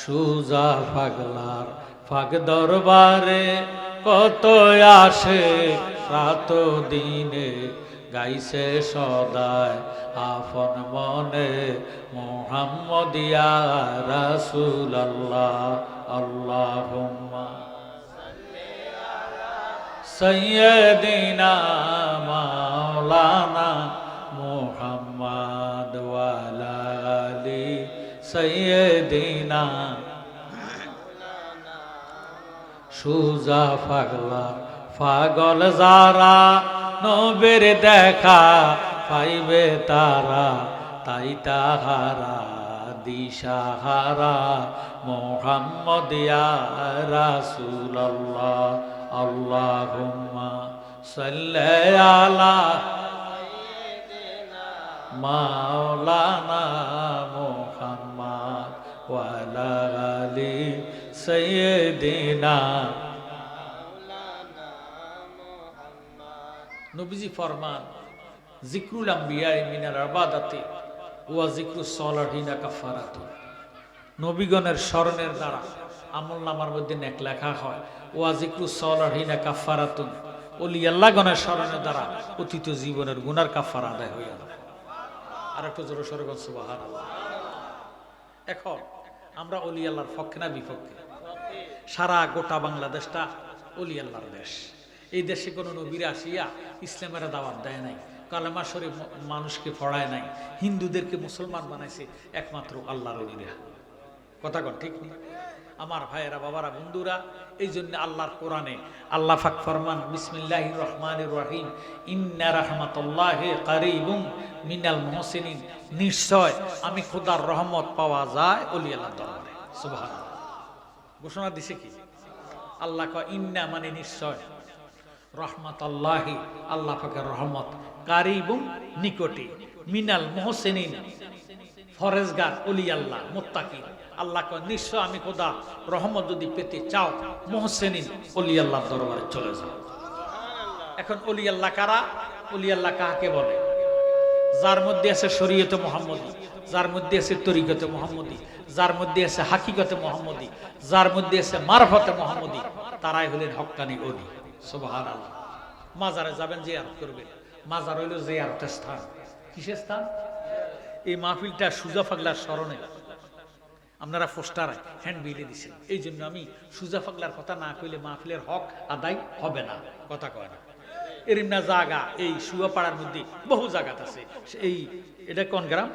সুজা পাগলার ফাগ দরবারে কত আসে রাত দিনে, গাইছে সদায় আপন মনে মুহাম্মদ ইয়া রাসূলুল্লাহ। আল্লাহুম্মা সাইয়্যিদিনা মাওলানা মুহাম্মদ ওয়া আলা আলি সাইয়্যিদিনা। সুজা পাগলা পাগল যারা নবীর দেখা পাইবে তারা, তাই তাহারা দিশাহারা মুহাম্মদ ইয়া রাসূলুল্লাহ। আল্লাহুম্মা সাল্লি আলা মাওলানা মুহাম্মদ ওয়া আলা আলি সাইয়্যিদিনা। নবীজি ফরমান, জিক্রুল আম্বিয়া মিনাল ইবাদাতি ওয়া জিক্রুস সালিহিনা কাফারাতুন। নবীগণের স্মরণের দ্বারা আমলনামার মধ্যে নেক লেখা হয়। ওয়া জিক্রুস সালিহিনা কাফারাতুন, ওলি আল্লাহগণের স্মরণের দ্বারা অতীত জীবনের গুনার কাফারা আদায় হয়ে যায়। আর একটু জোরে সোরে বল সুবহানাল্লাহ। এখন আমরা ওলি আল্লাহর পক্ষে না বিপক্ষে? সারা গোটা বাংলাদেশটা ওলি আল্লাহর দেশ। এই দেশে কোনো নবীরা আসিয়া ইসলামের দাওয়াত দেয় নাই, কালেমা শরীফ মানুষকে পড়ায় নাই, হিন্দুদেরকে মুসলমান বানাইছে একমাত্র আল্লাহর ওলিরা। কথা কন ঠিক নেই? আমার ভাইয়েরা, বাবারা, বন্ধুরা, এই জন্য আল্লাহর কোরআনে আল্লাহ পাক ফরমান, বিসমিল্লাহির রহমানির রহিম, ইন্না রাহমাতুল্লাহি কারীবুম মিনাল মুহসিনিন। নিশ্চয় আমি খোদার রহমত পাওয়া যায় ওলি আল্লাহর দরবারে। সুবহানাল্লাহ। ঘোষণা দিছে কি? আল্লাহ কয় ইন্না মানে নিশ্চয়, রহমাতুল্লাহি আল্লাহ পাকের রহমত, কারীবুম নিকটে, মিনাল মুহসিনিন ফরেজগার ওলি আল্লাহ মুত্তাকি। আল্লাহ কয় নিশ্চয় আমি খোদা রহমত যদি পেতে চাও মুহসিনিন ওলি আল্লাহর দরবারে চলে যাও। এখন ওলি আল্লাহ কারা? ওলি আল্লাহ কাকে বলে? যার মধ্যে আছে শরীয়তে মুহাম্মদী, যার মধ্যে আছে তরিকতে মুহাম্মদী, যার মধ্যে আছে হাকিকতে মুহাম্মদী, যার মধ্যে আছে মারফতে মুহাম্মদী, তারাই হলেন হক্কানি ওলি। সুবহানাল্লাহ। মাজারে যাবেন, জিয়ারত করবেন। মাজার হইল জিয়ারতের স্থান। কিসের স্থান? এই মাহফিলটা সুজা পাগলার স্মরণে আপনারা পোস্টার হ্যান্ড বিলে দিচ্ছেন। এই জন্য আমি সুজা পাগলার কথা না কইলে মাহফিলের হক আদায় হবে না। কথা কয় না এরিমনা জায়গা এই সুয়াপাড়ার মধ্যে বহু জায়গা আছে। এই এটা কোন গ্রাম?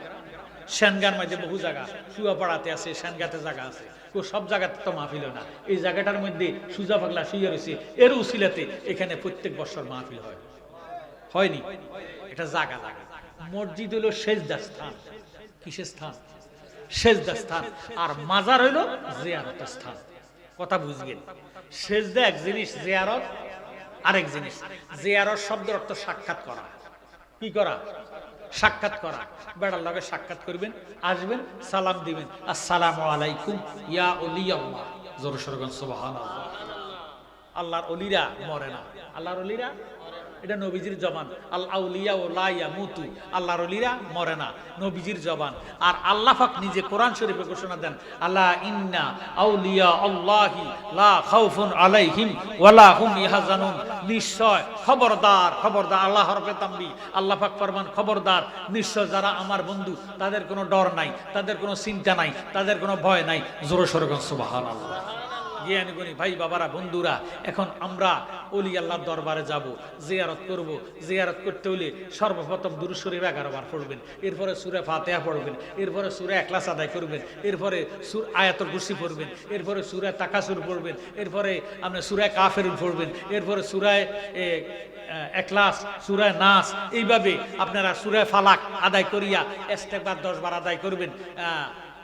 সেনগার মধ্যে বহু জায়গা, সুয়াপাড়াতে আছে, সেনগাতে জায়গা আছে। সব জায়গাতে তো মাহফিল হয় না। এই জায়গাটার মধ্যে সুজা পাগলা শুয়ে রয়েছে, এর উসিলাতে এখানে প্রত্যেক বছর মাহফিল হয়। হয়নি? এটা জায়গা জায়গা। মসজিদ হইল সেজদা স্থান। কিসের স্থান? সেজদা স্থান। আর মাজার হইল জিয়ারতের স্থান। কথা বুঝবেন? সেজদা এক জিনিস, জিয়ারত আরেক জিনিস। জিয়ারত শব্দের অর্থ সাক্ষাৎ করা। কি করা? সাক্ষাৎ করা। বেড়ার লগে সাক্ষাৎ করবেন, আসবেন, সালাম দিবেন, আসসালামু আলাইকুম ইয়া ওলি আল্লাহ। জোরে সোরে বলেন সুবহানাল্লাহ। আল্লাহর ওলিরা মরে না। আল্লাহর ওলিরা, এটা নবীজির জবান। আল আউলিয়া ও লা ইয়ামুতু, আল্লাহর ওলিরা মরে না, নবীজির জবান। আর আল্লাহ পাক নিজে কোরআন শরীফে ঘোষণা দেন, আলা ইন্না আউলিয়া আল্লাহি লা খাউফুন আলাইহিম ওয়ালা হুম ইয়াহজানুন। নিশ্চয়, খবরদার, খবরদার, আল্লাহ হরফে তামবি, আল্লাহ পাক ফরমান খবরদার, নিশ্চয় যারা আমার বন্ধু তাদের কোনো ডর নাই, তাদের কোনো চিন্তা নাই, তাদের কোনো ভয় নাই। জোরে সোরে বলেন সুবহানাল্লাহ। জ্ঞানীগুণী ভাই, বাবারা, বন্ধুরা, এখন আমরা ওলি আল্লাহর দরবারে যাব, জিয়ারত করব। জিয়ারত করতে হলে সর্বপ্রথম দুরূদ শরীফ 11 বার পড়বেন, এরপরে সূরা ফাতিহা পড়বেন, এরপরে সূরা ইখলাস আদায় করবেন, এরপরে আয়াতুল কুরসি পড়বেন, এরপরে সূরা তাকাসুর পড়বেন, এরপরে আপনি সূরা কাফিরুন পড়বেন, এরপরে সূরা ইখলাস, সূরা নাস, এইভাবে আপনারা সূরা ফালাক আদায় করিয়া ইস্তেগফার 10 বার আদায় করবেন।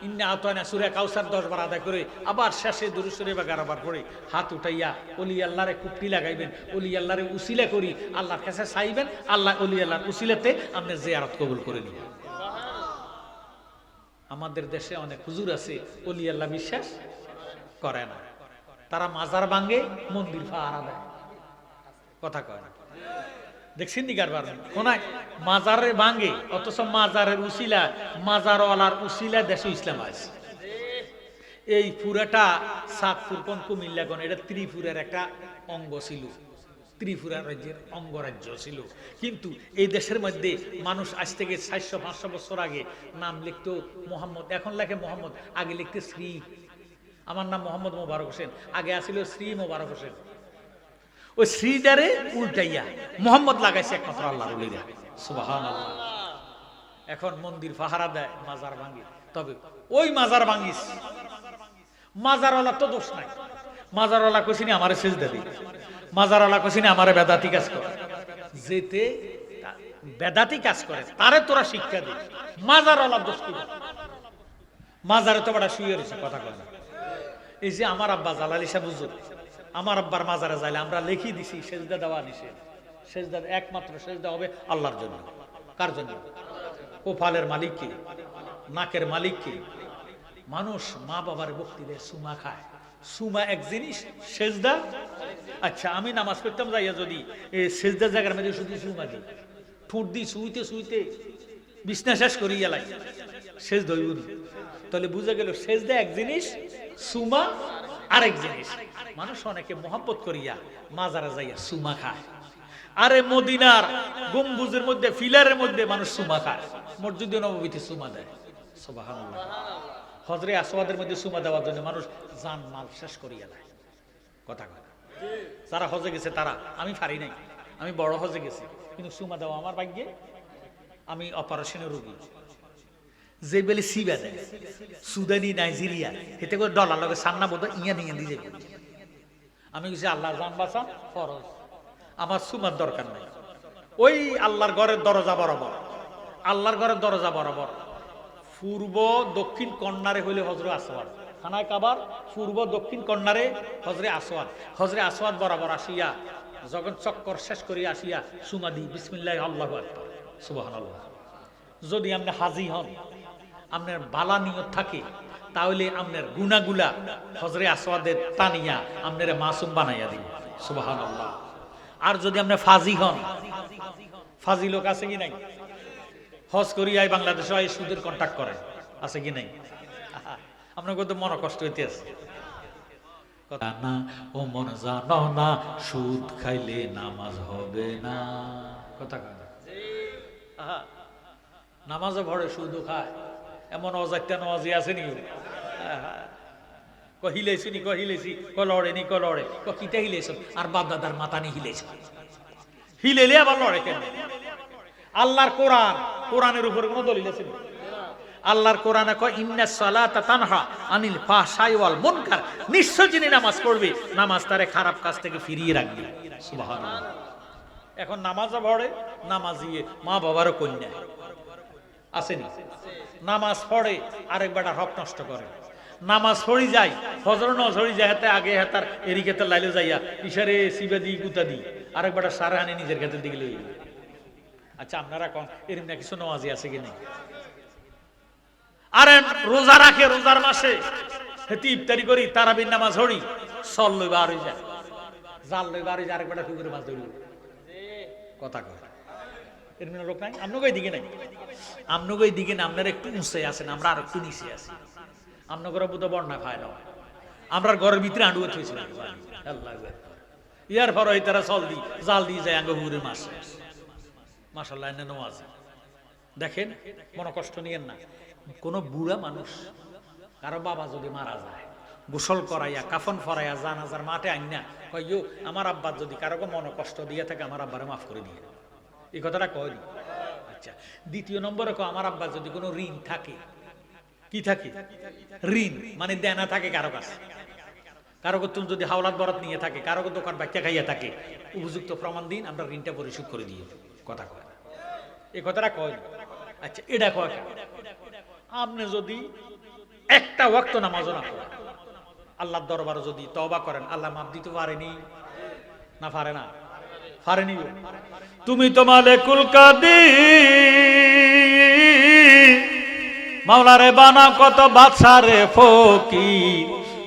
ইন্না আতায়না সূরা কাউসার 10 বার আদায় করে আবার শেষে দুরূদ শরীফ 11 বার পড়ে হাত উঠাইয়া ওলি আল্লাহরে কুপটি লাগাইবেন, ওলি আল্লাহরে উসিলা করি আল্লাহর কাছে চাইবেন, আল্লাহ ওলি আল্লাহর উসিলাতে আপনি জিয়ারত কবুল করে নিবেন। আমাদের দেশে অনেক হুজুর আছে ওলি আল্লাহ বিশ্বাস করে না, তারা মাজার ভাঙে, মন্দির পাহারা দেয়। কথা কয় না? দেখছেন নি কারবার? কোনায় মাজারে ভাঙে, অথচ মাজারের উসিলা, মাজারওয়ালার উসিলা দেশে ইসলাম আছে। এই পুরাটা সাতপুর কোন কুমিল্লাগণ এটা ত্রিপুরার একটা অঙ্গ ছিল, ত্রিপুরা রাজ্যের অঙ্গরাজ্য ছিল। কিন্তু এই দেশের মধ্যে মানুষ আজ থেকে 400-500 বছর আগে নাম লিখতো মোহাম্মদ, এখন লেখে মোহাম্মদ, আগে লিখতে শ্রী। আমার নাম মোহাম্মদ মোবারক হোসেন, আগে আসিল শ্রী মোবারক হোসেন। ওই শ্রীদারে উল্টাইয়া মোহাম্মদ লাগাইছে একমাত্র আল্লাহর ওলিরা, সুবহানাল্লাহ। এখন মন্দির পাহারা দেয়, মাজার ভাঙি। তবে ওই মাজার ভাঙিস, মাজারওয়ালা তো দোষ নাই। মাজারওয়ালা কইছিনি আমারে সেজদা দি, মাজারওয়ালা কইছিনি আমারে বেদাতি কাজ করে। যেতে বেদাতি কাজ করে তারে তোরা শিক্ষা দি, মাজারওয়ালা দোষ কি? মাজারে তো বড় শুয়ে রয়েছে, কথা কয় না। এই যে আমার আব্বা জালালি সাহেব হুজুর, আমার আব্বার মাজারে যাইলে আমরা লিখি দিছি সেজদা দেওয়া নিষেধ। সেজদা একমাত্র সেজদা হবে আল্লাহর জন্য। কার জন্য? কোফালের মালিক কি? নাকের মালিক কি? মানুষ মা বাবার ভক্তি দেয়, সুমা খায়। সুমা এক জিনিস, সেজদা। আচ্ছা, আমি নামাজ পড়তাম যাইয়া যদি এই সেজদা জায়গার মধ্যে শুধু সুমা দিই, ঠোঁট দিই শুইতে শুইতে বিছনা শেষ করি গেলাই, সেজদা হইব না। তাহলে বুঝা গেল সেজদা এক জিনিস, সুমা আরেক জিনিস। মানুষ অনেকে মহব্বত করিয়া মাজারে যাইয়া সুমা খায়। আরে মদিনার গম্বুজের মধ্যে, ফিলারের মধ্যে মানুষ সুমা খায়, মসজিদে নববীতে সুমা দেয়, সুবহানাল্লাহ। হজরে আসওয়াদের মধ্যে সুমা দেওয়ার জন্য মানুষ জান মাল শেষ করিয়া দেয়, কথা কয়। যারা হজে গেছে তারা, আমি পারি নাই, আমি বড় হজে গেছি, কিন্তু সুমা দেওয়া আমার ভাগ্যে। আমি অপারেশনের রোগী, যে বেলে সিবা দেয় সুদানি নাইজেরিয়া, এতে করে ডলার লগে সান্না বোধ ইয়া নিয়ে দিয়ে যাবে। আমি কিছু আল্লাহ জান বাঁচা ফরজ, আমার সুমার দরকার নাই। ওই আল্লাহর ঘরের দরজা বরাবর, আল্লাহর ঘরের দরজা বরাবর পূর্ব দক্ষিণ কর্নারে হইলে হজরে আসওয়াদ, খানায় কাবার পূর্ব দক্ষিণ কর্নারে হজরে আসওয়াদ। হজরে আসওয়াদ বরাবর আসিয়া যখন চক্কর শেষ করিয়া আসিয়া সুমা দি, বিসমিল্লাহ আল্লাহু আকবার, সুবহানাল্লাহ। যদি আপনি হাজি হন, আপনার বালা নিয়ত থাকে, তাহলে আপনার গুনাহগুলা হজরে আসওয়াদের টানিয়া আপনার মাসুম বানাইয়া দিন, সুবহানাল্লাহ। আর যদি আপনি ফাজি হন, ফাজি লোক আছে কি নাই? হজ করিয়াই বাংলাদেশে এই সুদের কন্ট্যাক্ট করে, আছে কি নাই? আপনার কত মনে কষ্ট হইতে আছে। না ও মন জানো না, সুদ খাইলে নামাজ হবে না, কথা কয় না। নামাজও ভরে সুদও খায়, এমন অজাক্তা নওয়াজি আছে নি? হিলেছি নি, হিলেছি, লড়ে নি, লড়ে কিটা হিলেছ, আর বাপ দাদার মাথা নি হিলেছ, হিলেলে আবার লড়ে কেন? আল্লাহর কোরআন, কোরআনের উপরে কোনো দলিল আছে? আল্লাহর কোরআনে কয় ইন্নাস সালাতা তানহা আনিল ফাহশাই ওয়াল মুনকার, নিশ্চয় যিনি নামাজ পড়বে, নামাজ তারে খারাপ কাজ থেকে ফিরিয়ে রাখবে, সুবহানাল্লাহ। এখন নামাজও পড়ে, নামাজিয়ে মা বাবারও কন্যা আসেনি, নামাজ পড়ে আরেক বেটা হক নষ্ট করে, নামাজ পড়ি যায় ফজর নজরি যায়, হাতে আগে হাতার এরিকেতে লাইলে যাইয়া ইশারে সিবা দি গুতা দি, আরেক বেটা সারা হানি নিজের ক্ষেত্রে দিকে লই। আচ্ছা, আপনারা কোন এরকম না কিছু নামাজি আছে কি নেই? আরে রোজা রাখে, রোজার মাসে হেতি ইফতারি করি, তারাবির নামাজ হড়ি, সল লই বার হই যায়, জাল লই বার হই যায়, আরেক বেটা পুকুরে মাছ ধরি, কথা কয়। এরকম লোক নাই আপনাকে দিকে নাই, আপনাকে দিকে না, আপনারা একটু উঁচে আছেন, আমরা আর একটু নিচে আছি। আপনার বুধ বন্যা খায় না, আমরা ঘরের ভিতরে আঁডুয়ে থইছিলাম, ইয়ার পর ওই তারা চল দি জাল দিয়ে যায় আঙ্গ হুরে মাছ, মাশাআল্লাহ। এনে নামাজ দেখেন, মনে কষ্ট নিয়েন না। কোন বুড়া মানুষ কারো বাবা যদি মারা যায়, গোসল করাইয়া কাফন ফরাইয়া জানাজার মাঠে আইনা কয়, আমার আব্বার যদি কারো মনে কষ্ট দিয়ে থাকে, আমার আব্বারে মাফ করে দিয়ে, এই কথাটা কয়। আচ্ছা, দ্বিতীয় নম্বরে কয়, আমার আব্বার যদি কোনো ঋণ থাকে, কি থাকে? ঋণ মানে দেনা থাকে কারো কাছে, কারো তুমি যদি হাওলাত বরাত নিয়ে থাকে, কারো দোকান বাচ্চা খাইয়া থাকে, উপযুক্ত প্রমাণ দিন, আমরা ঋণটা পরিশোধ করে দিয়ে, কথা কয়। এই কথাটা কয়। আচ্ছা, এটা কয় আপনি যদি একটা ওয়াক্ত নামাজও না পড়েন, আল্লাহর দরবারে যদি তওবা করেন, আল্লাহ মাফ দিতে পারেনি না? পারে না? পারেনি। তুমি তো মালিকুল কাদির, মাওলারে বানা কত বাদশারে ফকির,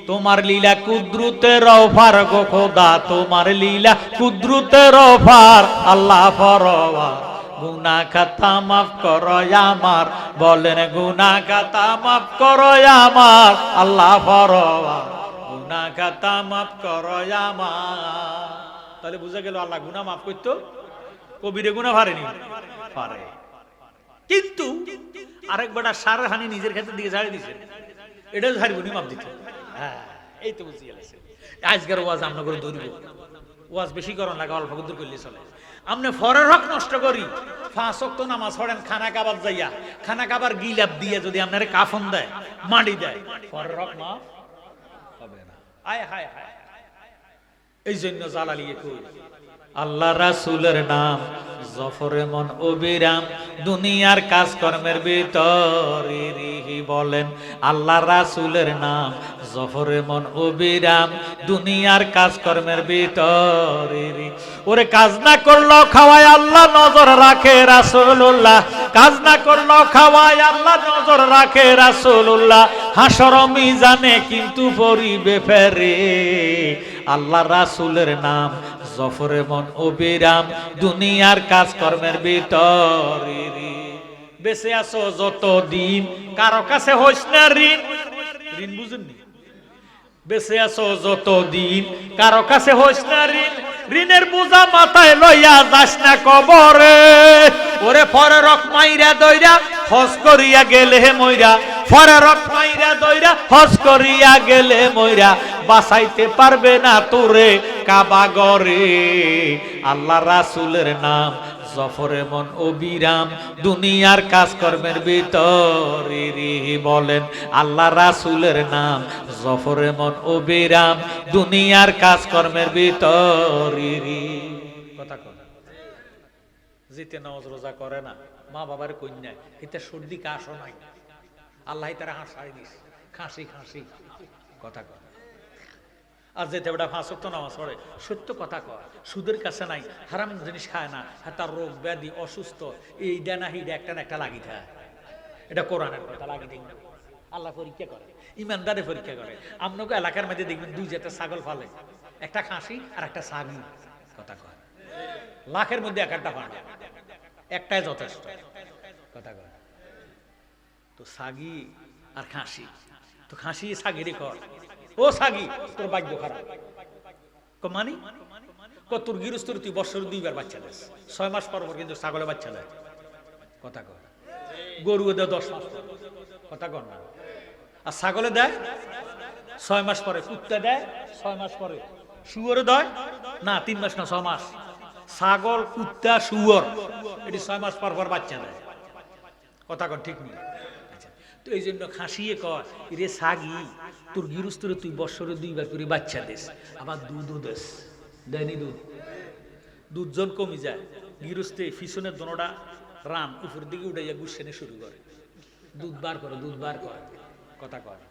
তোমার লীলা কুদরতের অফার গো খোদা, তোমার লীলা কুদরতের অফার, আল্লাহ পরওয়ার গুনাহ খাতা মাফ করো আমার, বলেন গুনাহ খাতা মাফ করো আমার, আল্লাহ পরওয়ার গুনাহ খাতা মাফ করো আমার। তাহলে বুঝা গেল আল্লাহ গুনাহ মাফ করতো, কবিরে গুনাহ পারেনি, পারে। কিন্তু আরেক বেটা সারের হানি নিজের ক্ষেত্রে দিকে ছাড়িয়ে দিছে, এটাও ঝাড়বনি মাপ দিতে। হ্যাঁ, এই তো বুঝিয়ে গেছে। আজকের ওয়াজ আমরা করে ধরব, ওয়াজ বেশি করন লাগে, অল্প দূর করলে চলে। আপনি ফরের হক নষ্ট করি, 5 ওয়াক্ত নামাজ পড়েন, খানা কাবার যাইয়া খানা কাবার গিলাপ দিয়ে যদি আপনারে কাফন দেয়, মাটি দেয়, ফরের হক মাফ হবে না। আয় হায় হায়, এই জন্য জালালিয়ে কই আল্লাহ রাসূলের নাম জফরে মন অবিরাম, দুনিয়ার কাজকর্মের ভিতরে রিহি, বলেন আল্লাহ রাসূলের নাম জফরে মন অবিরাম, দুনিয়ার কাজকর্মের ভিতরে রি। ওরে কাজ না করলেও খাওয়ায় আল্লাহ নজর রাখে রাসূলুল্লাহ, কাজ না করলেও খাওয়ায় আল্লাহ নজর রাখে রাসূলুল্লাহ, হাসর মিজানে কিন্তু পরিবে ফেরে। আল্লাহ রাসূলের নাম জফরে মন অবিরাম, দুনিয়ার কাজকর্মের ভিতরে বেঁচে আছো যতদিন কারো কাছে হইস না ঋণ, ঋণ বুঝেননি? বেঁচে আছো যতদিন কারো কাছে হইস না ঋণ, ঋণের বোঝা মাথায় লইয়া যাস না কবরে। ওরে পরে রক মাইরা দইরা হজ করিয়া গেলে মইরা, পরে রক মাইরা দইরা হজ করিয়া গেলে মইরা, বাঁচাইতে পারবে না তোরে কাবা ঘরে। আল্লাহ রাসূলের নাম জফরে মন অবিরাম, দুনিয়ার কাজকর্মের ভিতরে রে, বলেন আল্লাহ রাসূলের নাম জফরে মন অবিরাম, দুনিয়ার কাজকর্মের ভিতরে রে। কথা কয় জিতে নামাজ রোজা করে না, মা বাবার কন্যা, এটা সর্দি কাশও নাই, আল্লাহ তারা হাসাই দিস, খাসি খাসি। কথা কয় আর যেতে ওটা 5 ওয়াক্ত নামাজ পড়ে, সত্য কথা কয়, সুদের কাছে নাই, হারাম জিনিস খায় না, তার রোগ ব্যাধি অসুস্থ, এইটা না হিডা একটা না একটা লাগি থাকে। এটা কোরআনের কথা, লাগি দিন আল্লাহ পরীক্ষা করে, ইমানদারে পরীক্ষা করে। আপনাকে এলাকার মধ্যে দেখবেন 2 জাতের ছাগল ফালে, একটা খাসি আর একটা ছাগি। কথা কয় লাখের মধ্যে একটা পাঁড়া, একটাই যথেষ্ট। কথা কয় তো ছাগি আর খাসি, তো খাসি ছাগিরে কর, ও ছাগি তোর ভাগ্য খারাপ। মানি তোর গৃহস্থর তুই বছর 2 বার বাচ্চা দেস, 6 মাস পর পর কিন্তু ছাগলে বাচ্চা দেয়। কথা কর গরু দেয় 10 মাস পর। কথা কর না, আর ছাগলে দেয় 6 মাস পরে, কুত্তা দেয় 6 মাস পরে, শুয়োরে দেয় না 3 মাস না 6 মাস। ছাগল, কুত্তা, শুয়োর এটি 6 মাস পর পর বাচ্চা দেয়। কথা কর ঠিক নেই? তো এই জন্য খাসিয়ে কয় রে ছাগি তোর গৃহস্থরে তুই বছরে 2 বার করে বাচ্চা দেস, আবার দুধও দেস, দেয়নি দুধ, দুধ জন কমে যায়, গৃহস্থে পিছনের দোনোটা রান উপরের দিকে উঠাইয়া গুসানি শুরু করে, দুধ বার করে, দুধ বার করে। কথা কয়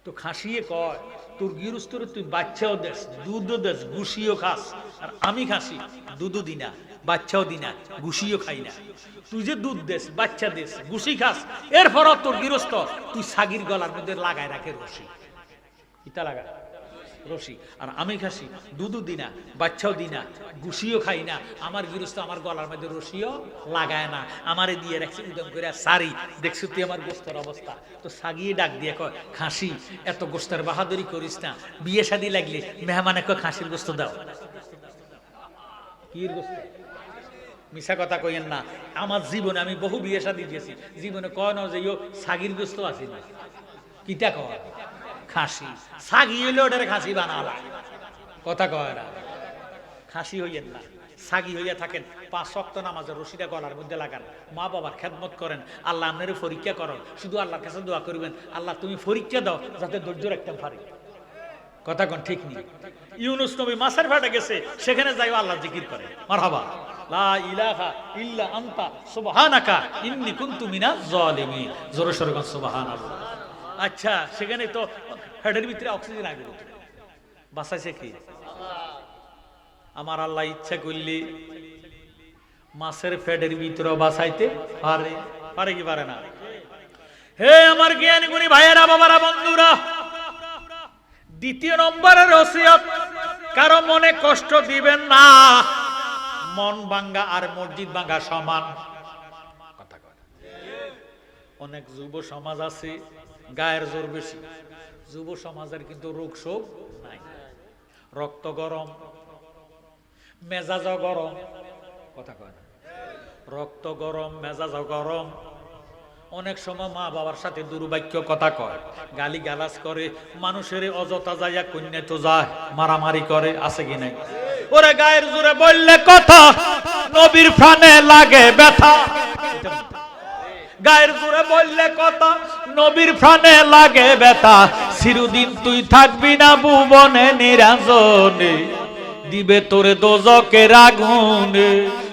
তো খাসিয়ে কয় তোর গৃহস্থরে তুই বাচ্চাও দেস, দুধও দেস, গুসিও খাস, আর আমি খাসি দুধও দি না, বাচ্চাও দি না, গুসিও খাই না। তুই যে দুধ দেস, বাচ্চা দেস, গুসি খাস, এরপরও তোর গৃহস্থ তুই ছাগির গলার মধ্যে লাগায় রাখে রশি, ইটা লাগা রশি, আর আমি খাসি দুধও দি না, বাচ্চাও দি না, গুসিও খাই না, আমার গৃহস্থ আমার গলার মধ্যে রশিও লাগায় না, আমারে দিয়ে রাখছে উদম করে সারি। দেখছো তুই আমার গোস্তের অবস্থা? তো ছাগিয়ে ডাক দিয়ে কয় খাসি এত গোস্তের বাহাদুরি করিস না, বিয়ে শাদী লাগলে মেহমানে কয় খাসির গোস্ত দাও। কির গোস্ত? মিশা কথা কইেন না, আমার জীবনে আমি বহু বিয়ে শাদী দিয়েছি, জীবনে কয় না যে ছাগির গোস্ত আছে না, কিটা কয় খাসি, ছাগি হইলে ওটারে খাসি বানালা। কথা কয় না, খাসি হইয়েন না, ছাগি হইয়া থাকেন। 5 ওয়াক্ত নামাজের রশিটা গলার মধ্যে লাগান, মা বাবার খেদমত করেন, আল্লাহ আপনার পরীক্ষা করেন, শুধু আল্লাহর কাছে দোয়া করবেন আল্লাহ তুমি পরীক্ষা দাও যাতে ধৈর্য রাখতে পারি। কথা কোন ঠিক নেই? ইউনুস নবী মাছের ভাটে গেছে, সেখানে যাই আল্লাহ জিকির করে, মারহাবা লা ইলাহা ইল্লা আনতা সুবহানাকা ইন্নী কুনতু মিনাজ জালিমিন, জোরে সোরে কোন সুবহানাল্লাহ। আচ্ছা সেখানে তো হেডের ভিতরে অক্সিজেন আগে বাঁচাইছে কি? আমার আল্লাহ ইচ্ছা করলে মাছের ফেডের ভিতরে বাঁচাইতে পারে, পারে কি পারে না? হে আমার জ্ঞানী গুণী ভাইয়েরা, বাবারা, বন্ধুরা, 2 নম্বরের ওসিয়ত, কারো মনে কষ্ট দিবেন না। মন ভাঙ্গা আর মসজিদ ভাঙ্গা সমান। কথা কয়। অনেক যুব সমাজ আছে গায়ের জোর বেশি, যুব সমাজের কিন্তু রোগ শোক নাই, রক্ত গরম, মেজাজ গরম। কথা কয় না, রক্ত গরম, মেজাজ গরম। অনেক সময় মা বাবার সাথে দুর্ভাগ্য কথা কয়, গালি গালাজ করে, মানুষের অযথা যাইয়া কন্যা তো যায়, মারামারি করে, আছে কি নাই? ওরে গায়ের জোরে বললে কথা, নবীর প্রাণে লাগে ব্যথা। গায়ের জোরে বললে কথা, নবীর প্রাণে লাগে ব্যথা। চিরদিন তুই থাকবি না ভুবনে নিরঞ্জনে, দিবে তোরে দোজকের আগুনে,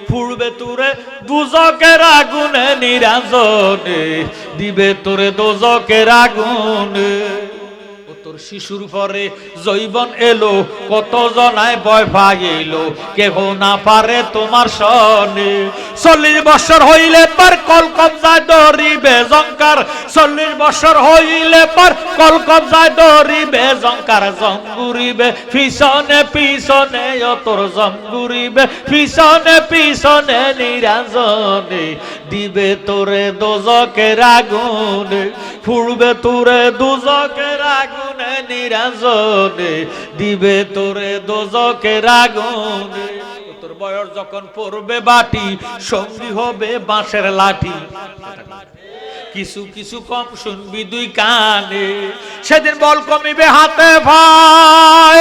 পুড়বে তোরে দুজকের আগুনে নিরঞ্জনে, দিবে তোরে দোজকের আগুনে। তোর শিশুর পরে জৈবন এলো, কত জনায় ভয় পাইলো, কেহ না পারে তোমার সনে। 40 বছর হইলে পার কলকবজায় ধরিবে জঙ্কার, 40 বছর হইলে পার কলকবজায় ধরিবে জঙ্কার। জঙ্গুরিবে পিছনে পিছনে, তোর জঙ্গুরিবে পিছনে পিছনে নিরঞ্জনে, দিবে তোরে দোজকের আগুনে, পুড়বে তোরে দুজকের আগুনে নিরঞ্জনে, দিবে তোরে দোজকের আগুনে। তোর বয়স যখন পড়বে বাটি, সঙ্গী হবে বাঁশের লাঠি। কিছু কিছু কম শুনবি দুই কানে, সেদিন বল কমিবে হাতে ভাই,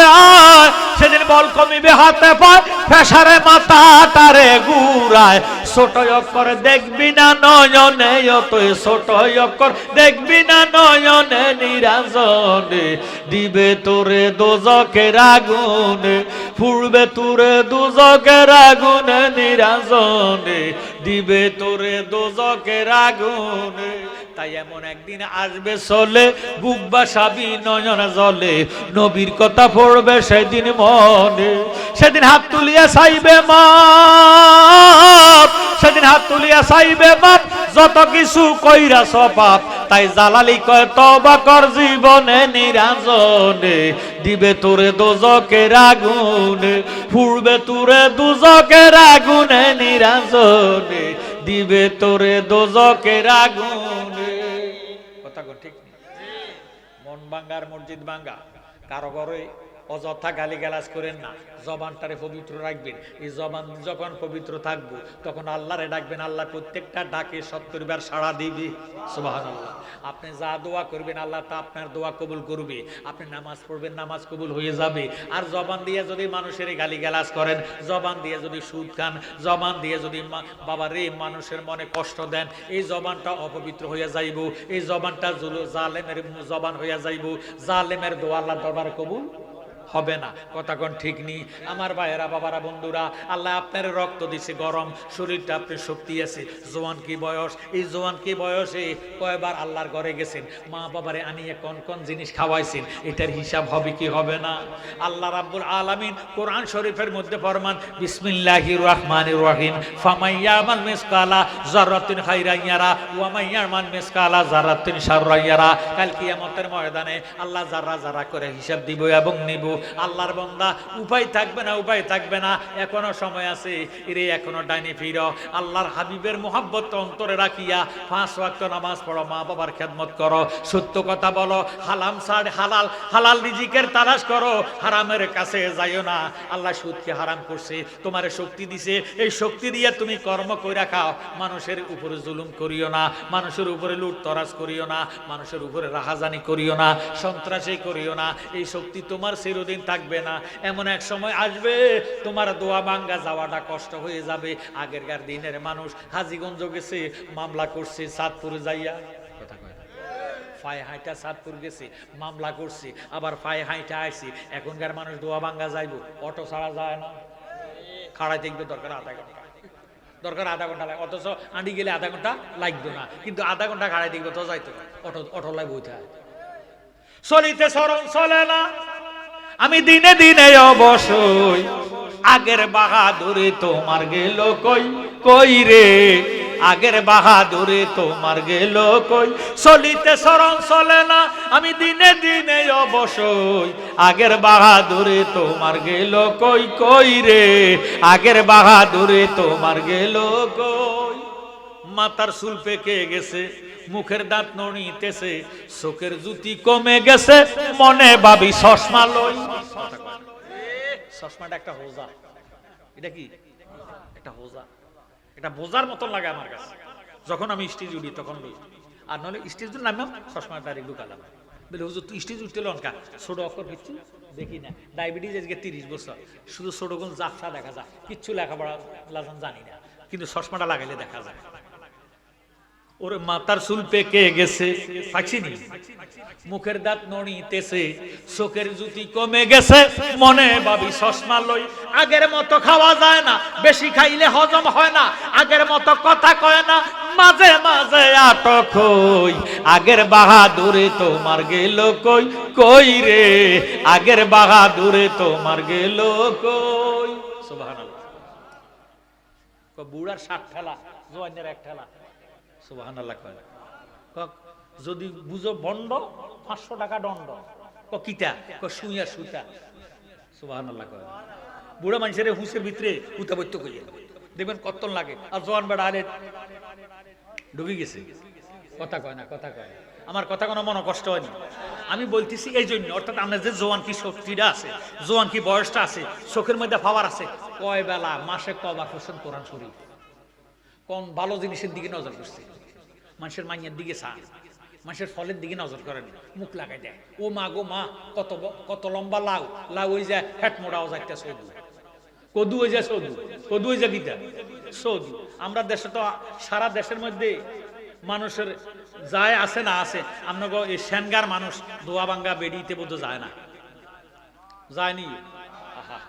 সেদিন বল কমিবে হাতে পায়, ফেসারে মাথা তারে ঘুরায়। ছোট অক্ষর দেখবি না নয়নে, তুই ছোট অক্ষর দেখবি না নয়নে নিরঞ্জনে, দিবে তোরে দোজকের আগুনে, পুড়বে তোরে দুজকের আগুনে নিরঞ্জনে, দিবে তোরে দোজকের আগুনে। তাই এমন একদিন আসবে চলে, বুক বাসাবি নয়ন জলে, নবীর কথা পড়বে সেদিন মনে। সেদিন হাত তুলিয়া চাইবে মাপ, সেদিন হাত তুলিয়া চাইবে মাপ, যত কিছু কইরাছ পাপ। তাই জালালি কয় তওবা কর জীবনে নিরঞ্জনে, দিবে তোরে দোজকের আগুনে, পুড়বে তোরে দুজকের আগুনে নিরঞ্জনে, দিবে তোরে দোজকের আগুনে। কথা কো ঠিক নেই? মন ভাঙ্গার মসজিদ ভাঙ্গা, কারো ঘরে অযথা গালি গালাজ করেন না, জবানটারে পবিত্র রাখবেন। এই জবান যখন পবিত্র থাকবো তখন আল্লাহরে ডাকবেন, আল্লাহ প্রত্যেকটা ডাকে 70 বার সাড়া দিবে। সুবহানাল্লাহ। আপনি যা দোয়া করবেন আল্লাহ তা আপনার দোয়া কবুল করবে। আপনি নামাজ পড়বেন, নামাজ কবুল হয়ে যাবে। আর জবান দিয়ে যদি মানুষের গালি গালাজ করেন, জবান দিয়ে যদি সুদ খান, জবান দিয়ে যদি বাবা রে মানুষের মনে কষ্ট দেন, এই জবানটা অপবিত্র হয়ে যাইব, এই জবানটা জালেমের জবান হয়ে যাইব। জালেমের দোয়া আল্লাহ দরবার কবুল হবে না। কথা কোন ঠিক নেই? আমার ভাইয়েরা, বাবারা, বন্ধুরা, আল্লাহ আপনার রক্ত দিছে গরম, শরীরটা আপনার শক্তি আছে, জোয়ান কি বয়স, এই জোয়ান কি বয়সে কয়বার আল্লাহর ঘরে গেছেন, মা বাবারে আনিয়ে কোন কোন জিনিস খাওয়াইছেন, এটার হিসাব হবে কি হবে না? আল্লাহ রাব্বুল আলামিন কোরআন শরীফের মধ্যে ফরমান, বিসমিল্লাহির রহমানির রহিম, ফামাইয়ামাল মিসকালা যাররাতিন খাইরান ইয়ারা ওয়া মাইয়ামাল মিসকালা যাররাতিন শাররান ইয়ারা। কাল কিয়ামতের ময়দানে আল্লাহ যারা যারা করে হিসাব দিব এবং নিব। আল্লাহর বান্দা, উপায় থাকবে না, উপায় থাকবে না, এখনো সময় আছে, এরে এখনো ডাইনে ফিরো, আল্লাহর হাবিবের মোহাব্বত অন্তরে রাখিয়া 5 ওয়াক্ত নামাজ পড়ো, মা বাবার খেদমত করো, সত্য কথা বলো, হালাম ছাড় হালাল, হালাল রিজিকের তালাশ করো, হারামের কাছে যাইও না। আল্লাহ সুদকে হারাম করছে, তোমারে শক্তি দিছে, এই শক্তি দিয়ে তুমি কর্ম কইরা খাও। মানুষের উপরে জুলুম করিও না, মানুষের উপরে লুটতরাজ করিও না, মানুষের উপরে রাহাজানি করিও না, সন্ত্রাসী করিও না। এই শক্তি তোমার চিরদিন থাকবে না। এমন এক সময় আসবে তোমার দোয়া ভাঙ্গা যাওয়াটা কষ্ট হয়ে যাবে। আগেরকার দিনের মানুষ হাজীগঞ্জ গেছে, মামলা করছে, চাঁদপুরে যাইয়া, কথা কয় না, পায়ে হাইটা চাঁদপুর গেছে, মামলা করছে, আবার পায়ে হাইটা আইছি। এখনকার মানুষ দোয়া ভাঙ্গা যাইব, অটো ছাড়া যায় না, খাড়াই দেখবে দরকার আধা ঘন্টা, দরকার আধা ঘন্টা লাগে, অথচ আন্ডি গেলে আধা ঘন্টা লাগতো না, কিন্তু আধা ঘন্টা খাড়াই দেখবে তো যাইতো না, অটো লাই বইতে হয়। চলিতে সরম চলে না, আমি দিনে দিনে অবশ্যই, আগের বাহাদুরি তোমার গেল কই কই রে, আগের বাহাদুরে তোমার গেল কই চলিতে শরণ চলে না আমি দিনে দিনে অবশ্যই আগের বাহাদুরে তোমার গেল কই কই রে আগের বাহাদুরে তোমার গেল কই মাথার চুল পেকে গেছে মুখের দাঁত নড়িতেছে চোখের জ্যোতি কমে গেছে মনে ভাবি চশমা লই চশমাটা একটা হোজা এটা কি একটা হোজা এটা বোঝার মতন লাগে আমার কাছে যখন আমি স্টেজ উঠি তখন লই আর নাহলে স্টেজ নামলাম চশমা ডাইরেক্ট ঢুকালাম বলে হুজুর তুই স্টেজ উঠতে লঙ্কা ছোট অক্ষর কিচ্ছু দেখি না ডায়াবেটিস আজকে 30 বছর শুধু ছোট কোন জাফসা দেখা যায় কিচ্ছু লেখাপড়া জানি না কিন্তু চশমাটা লাগাইলে দেখা যায় ওরে মাথার চুল পেকে গেছে পাচ্ছিনি মুখের দাঁত নড়িতেছে চোখের জ্যোতি কমে গেছে মনে ভাবি চশমা লই আগের মতো খাওয়া যায় না বেশি খাইলে হজম হয় না আগের মতো কথা কয় না মাঝে মাঝে আটক হই আগের বাহাদুরে তোমার গেল কই কই রে আগের বাহাদুরে তোমার গেল কই সুবহানাল্লাহ বুড়ার 60 ঠেলা জওয়ানের 1 ঠেলা সুবহানাল্লাহ কয় যদি বুঝো বন্ড 500 টাকা দণ্ড কিটা শুইয়া সুতা সুবহানাল্লাহ কয় বুড়া মানুষের হুঁসের ভিতরে হুতা বৈত্য কইয়া দেখবেন কতন লাগে আর জওয়ান বেড়া আলে ডুবে গেছে কথা কয় না কথা কয় আমার কথা কোনো মনে কষ্ট হয়নি আমি বলতেছি এই জন্য অর্থাৎ আমরা যে জওয়ান কি শক্তিটা আছে জওয়ান কি বয়সটা আছে চোখের মধ্যে পাওয়ার আছে কয় বেলা মাসে কবার করছেন কোরআন শরীফ কোন ভালো জিনিসের দিকে নজর করছে মানুষের মাইয়ের দিকে চা মানুষের ফলের দিকে নজর করেন মুখ লাগাই দেয় ও মা গো মা কত লম্বা লাউ লাউ হয়ে যায় হেট মোড়াও যাইতে সৌদু কদু হয়ে যায় সৌদু কদু হয়ে যায় গীতা সৌদু আমরা দেশে তো সারা দেশের মধ্যে মানুষের যায় আছে না আছে আপনাকে এই সেনগার মানুষ দোয়া ভাঙ্গা বেরিয়েতে বোধ যায় না যায়নি আহা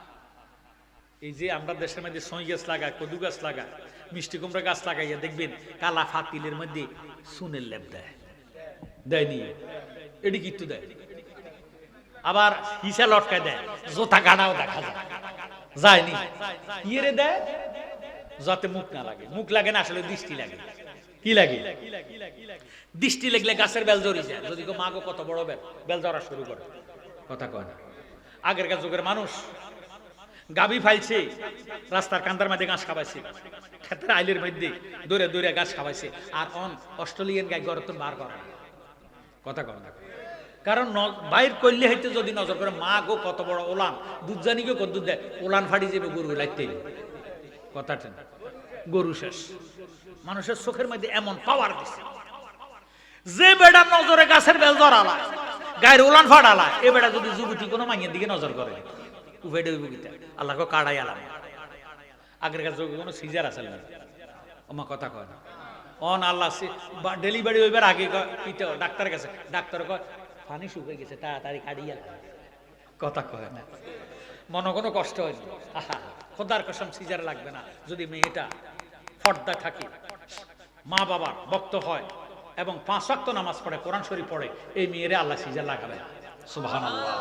এই যে আমরা দেশের মধ্যে সই গাছ লাগায় কদু গাছ লাগায় মিষ্টি কুমড়া গাছ লাগাইয়া দেখবেন কালা ফাতিলের মধ্যে সুনের লেপ দেয় দেয়নি এটি কিন্তু দেয় আবার হিসা লটকায় দেয় জোতা গাড়াও দেখা যায় যায়নি ইয়েরে দেয় যাতে মুখ না লাগে মুখ লাগে না আসলে দৃষ্টি লাগে কি লাগে দৃষ্টি লাগলে গাছের বেল জড়ি যায় যদি মা গো কত বড় বেল ধরা শুরু করে কথা কয় না আগেরকার যুগের মানুষ গাবি ফাইছে রাস্তার কান্দার মধ্যে ঘাস খাওয়াইছে ক্ষেতের আইলের মধ্যে দৌড়ে দৌড়ে ঘাস খাওয়াইছে আর অস্ট্রেলিয়ান গাই গরতন বার করে কথা কয় না কারণ বাইর করলে হইতে যদি নজর করে মা গো কত বড় ওলান দুধ জানি গো কত দুধ দেয় ওলান ফাড়ি যাবে গরু লাইতে কথাটা গরু শেষ মানুষের চোখের মধ্যে এমন পাওয়ার দিছে যে বেড়া নজরে গাছের বেল ধরালা গায়ের ওলান ফাড়ালা এ বেড়া যদি যুবতী কোনো মাইয়ের দিকে নজর করে উভেডে উইবুকিতা আল্লাহ কো কাড়াই আলাম আগের কাছে কোনো সিজার আছে না আমার কথা কয় না অন আল্লাহ ডেলিভারি হইবার আগে পিতে ডাক্তারের কাছে ডাক্তার কয় পানি শুকিয়ে গেছে তাড়াতাড়ি কাড়িয়া কথা কয় না মনে কোনো কষ্ট হয়নি আহা খোদার কসম সিজার লাগবে না যদি মেয়েটা পর্দা থাকে মা বাবার ভক্ত হয় এবং 5 ওয়াক্ত নামাজ পড়ে কোরআন শরীফ পড়ে এই মেয়েরে আল্লাহ সিজার লাগাবে সুবহানাল্লাহ